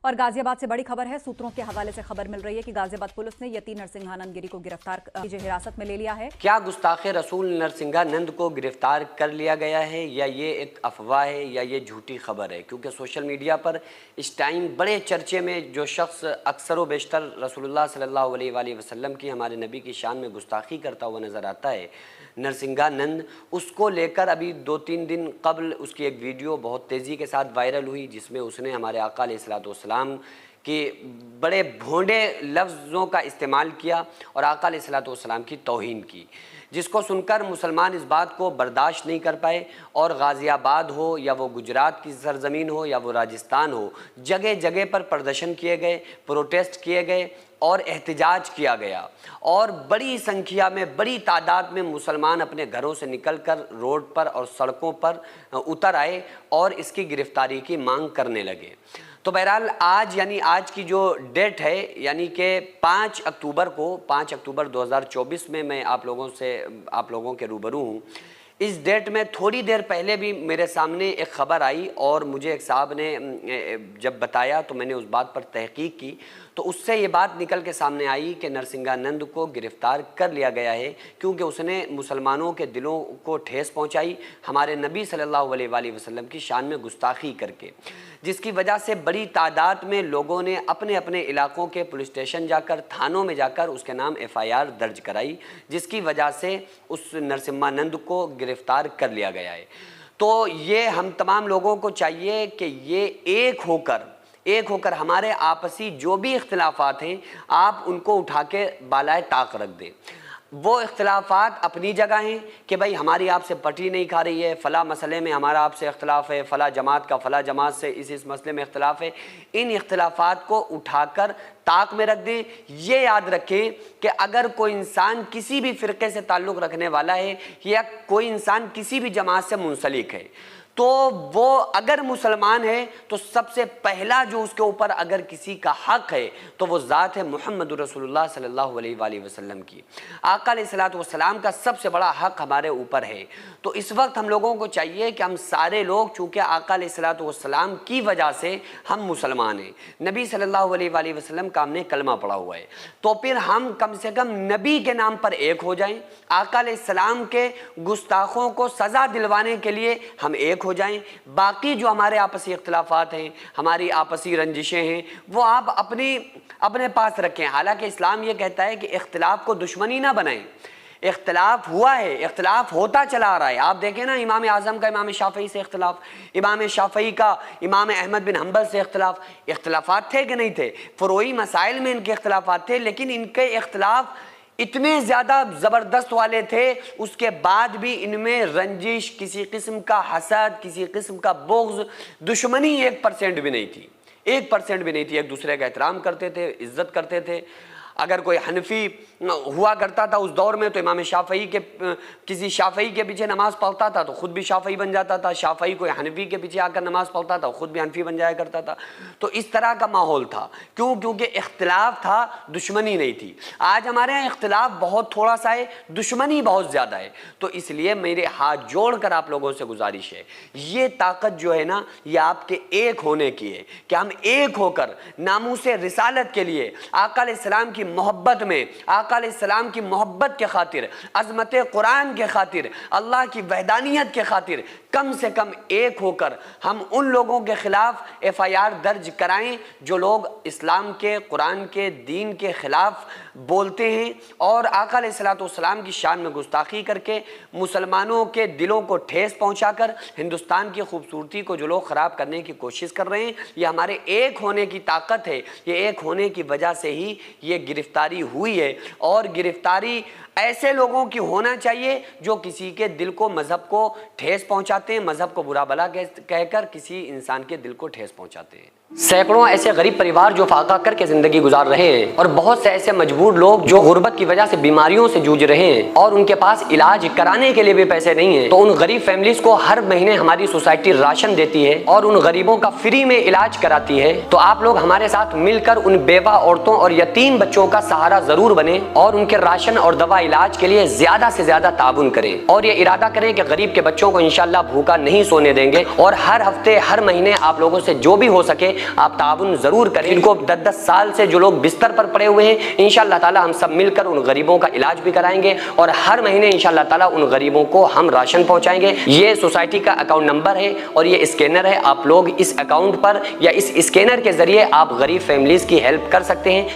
और गाजियाबाद से बड़ी खबर है। सूत्रों के हवाले से खबर मिल रही है कि गाजियाबाद पुलिस ने यति नरसिंहानंद गिरी को गिरफ्तार हिरासत में ले लिया है। क्या गुस्ताखे रसूल नरसिंहानंद को गिरफ्तार कर लिया गया है या ये एक अफवाह है या ये झूठी खबर है? क्योंकि सोशल मीडिया पर इस टाइम बड़े चर्चे में जो शख्स अक्सर व बेशतर रसूलुल्लाह सल्लल्लाहु अलैहि वसल्लम की, हमारे नबी की शान में गुस्ताखी करता हुआ नज़र आता है, नरसिंहानंद, उसको लेकर अभी 2-3 दिन कबल उसकी एक वीडियो बहुत तेज़ी के साथ वायरल हुई जिसमें उसने हमारे आका अलैहिस्सलाम कि बड़े भोंडे लफ्ज़ों का इस्तेमाल किया और आका अलैहिस्सलाम की तौहीन की, जिसको सुनकर मुसलमान इस बात को बर्दाश्त नहीं कर पाए और गाज़ियाबाद हो या वो गुजरात की सरज़मीन हो या वो राजस्थान हो, जगह जगह पर प्रदर्शन किए गए, प्रोटेस्ट किए गए और एहतजाज किया गया और बड़ी संख्या में, बड़ी तादाद में मुसलमान अपने घरों से निकलकर रोड पर और सड़कों पर उतर आए और इसकी गिरफ्तारी की मांग करने लगे। तो बहरहाल आज यानी आज की जो डेट है यानी कि 5 अक्टूबर 2024 में मैं आप लोगों के रूबरू हूँ। इस डेट में थोड़ी देर पहले भी मेरे सामने एक ख़बर आई और मुझे एक साहब ने जब बताया तो मैंने उस बात पर तहकीक की तो उससे ये बात निकल के सामने आई कि नरसिंहानंद को गिरफ़्तार कर लिया गया है क्योंकि उसने मुसलमानों के दिलों को ठेस पहुंचाई, हमारे नबी सल्लल्लाहु अलैहि वसल्लम की शान में गुस्ताखी करके, जिसकी वजह से बड़ी तादाद में लोगों ने अपने अपने इलाकों के पुलिस स्टेशन जाकर, थानों में जाकर उसके नाम FIR दर्ज कराई, जिसकी वजह से उस नरसिंहानंद को गिरफ़्तार कर लिया गया है। तो ये हम तमाम लोगों को चाहिए कि ये एक होकर हमारे आपसी जो भी इख्तिलाफात हैं आप उनको उठा के बालाए ताक रख दें। वो इख्तिलाफात अपनी जगह हैं कि भाई हमारी आपसे पटरी नहीं खा रही है, फ़ला मसले में हमारा आपसे इख्तिलाफ़ है, फ़ला जमात का फ़ला जमात से इस मसले में इख्तिलाफ़ है। इन इख्तिलाफात को उठाकर ताक में रख दें। ये याद रखें कि अगर कोई इंसान किसी भी फ़िरक़े से ताल्लुक़ रखने वाला है या कोई इंसान किसी भी जमात से मुंसलिक है तो वो अगर मुसलमान है तो सबसे पहला जो उसके ऊपर अगर किसी का हक़ है तो वो ज़ात है मुहम्मद रसूलुल्लाह सल्लल्लाहु अलैहि वसल्लम की। आका अलैहिस्सलाम का सबसे बड़ा हक़ हमारे ऊपर है। तो इस वक्त हम लोगों को चाहिए कि हम सारे लोग, चूँकि आका अलैहिस्सलाम की वजह से हम मुसलमान हैं, नबी सल्लल्लाहु अलैहि वसल्लम का हमने कलमा पढ़ा हुआ है, तो फिर हम कम से कम नबी के नाम पर एक हो जाएं। आका अलैहिस्सलाम के गुस्ताखों को सज़ा दिलवाने के लिए हम एक हो जाएं। बाकी जो हमारे आपसी इख्तिलाफात हैं, हमारी आपसी रंजिशें हैं, वो आप अपने पास रखें। हालांकि इस्लाम ये कहता है कि इख्तिलाफ को दुश्मनी ना बनाएं। इख्तिलाफ हुआ है, इख्तिलाफ होता चला आ रहा है। आप देखें ना, इमाम आज़म का इमाम शाफ़ई से इख्तिलाफ, इमाम शाफ़ई का इमाम अहमद बिन हम्बल से इख्तिलाफात थे कि नहीं थे? फ़ुरूई मसाइल में इनके इख्तिलाफात थे, लेकिन इनके इख्तिलाफ इतने ज़्यादा ज़बरदस्त वाले थे, उसके बाद भी इनमें रंजिश, किसी किस्म का हसद, किसी किस्म का बुग़्ज़, दुश्मनी 1% भी नहीं थी, 1% भी नहीं थी। एक दूसरे का एहतराम करते थे, इज़्ज़त करते थे। अगर कोई हनफी हुआ करता था उस दौर में तो इमाम शाफ़ई के किसी शाफ़ई के पीछे नमाज़ पढ़ता था तो ख़ुद भी शाफ़ई बन जाता था, शाफ़ई कोई हनफी के पीछे आकर नमाज़ पढ़ता था ख़ुद भी हनफी बन जाया करता था। तो इस तरह का माहौल था। क्योंकि इख्तिलाफ था, दुश्मनी नहीं थी। आज हमारे यहाँ इख्तिलाफ बहुत थोड़ा सा है, दुश्मनी बहुत ज़्यादा है। तो इसलिए मेरे हाथ जोड़ कर आप लोगों से गुजारिश है, ये ताकत जो है ना, ये आपके एक होने की है कि हम एक होकर नामूसे रिसालत के लिए, आका अलैहिस्सलाम की मोहब्बत में, आका अलैहिस्सलाम की मोहब्बत के खातिर, अज़मत कुरान के खातिर, अल्लाह की वहदानियत के खातिर कम से कम एक होकर हम उन लोगों के ख़िलाफ़ FIR दर्ज कराएं जो लोग इस्लाम के, कुरान के, दीन के ख़िलाफ़ बोलते हैं और आका अलैहिस्सलाम की शान में गुस्ताखी करके मुसलमानों के दिलों को ठेस पहुंचाकर हिंदुस्तान की खूबसूरती को जो लोग ख़राब करने की कोशिश कर रहे हैं। ये हमारे एक होने की ताकत है। ये एक होने की वजह से ही ये गिरफ्तारी हुई है और गिरफ्तारी ऐसे लोगों की होना चाहिए जो किसी के दिल को, मज़हब को ठेस पहुंचाते हैं, मज़हब को बुरा भला कहकर किसी इंसान के दिल को ठेस पहुंचाते हैं। सैकड़ों ऐसे गरीब परिवार जो फाका करके ज़िंदगी गुजार रहे हैं और बहुत से ऐसे मजबूर लोग जो गुर्बत की वजह से बीमारियों से जूझ रहे हैं और उनके पास इलाज कराने के लिए भी पैसे नहीं हैं, तो उन गरीब फैमिलीज को हर महीने हमारी सोसाइटी राशन देती है और उन गरीबों का फ्री में इलाज कराती है। तो आप लोग हमारे साथ मिलकर उन बेवा औरतों और यतीम बच्चों का सहारा ज़रूर बने और उनके राशन और दवा इलाज के लिए ज्यादा से ज्यादा ताबुन करें और ये इरादा करें कि गरीब के बच्चों को इंशाल्लाह भूखा नहीं सोने देंगे और हर हफ्ते हर महीने आप लोगों से जो भी हो सके आप ताबुन जरूर करें। इनको 10-10 साल से जो लोग बिस्तर पर पड़े हुए हैं, इंशाल्लाह ताला हम सब मिलकर उन गरीबों का इलाज भी कराएंगे और हर महीने इंशाल्लाह ताला उन गरीबों को हम राशन पहुंचाएंगे। ये सोसाइटी का अकाउंट नंबर है और ये स्कैनर है। आप लोग इस अकाउंट पर या इस स्कैनर के जरिए आप गरीब फैमिलीज की हेल्प कर सकते हैं।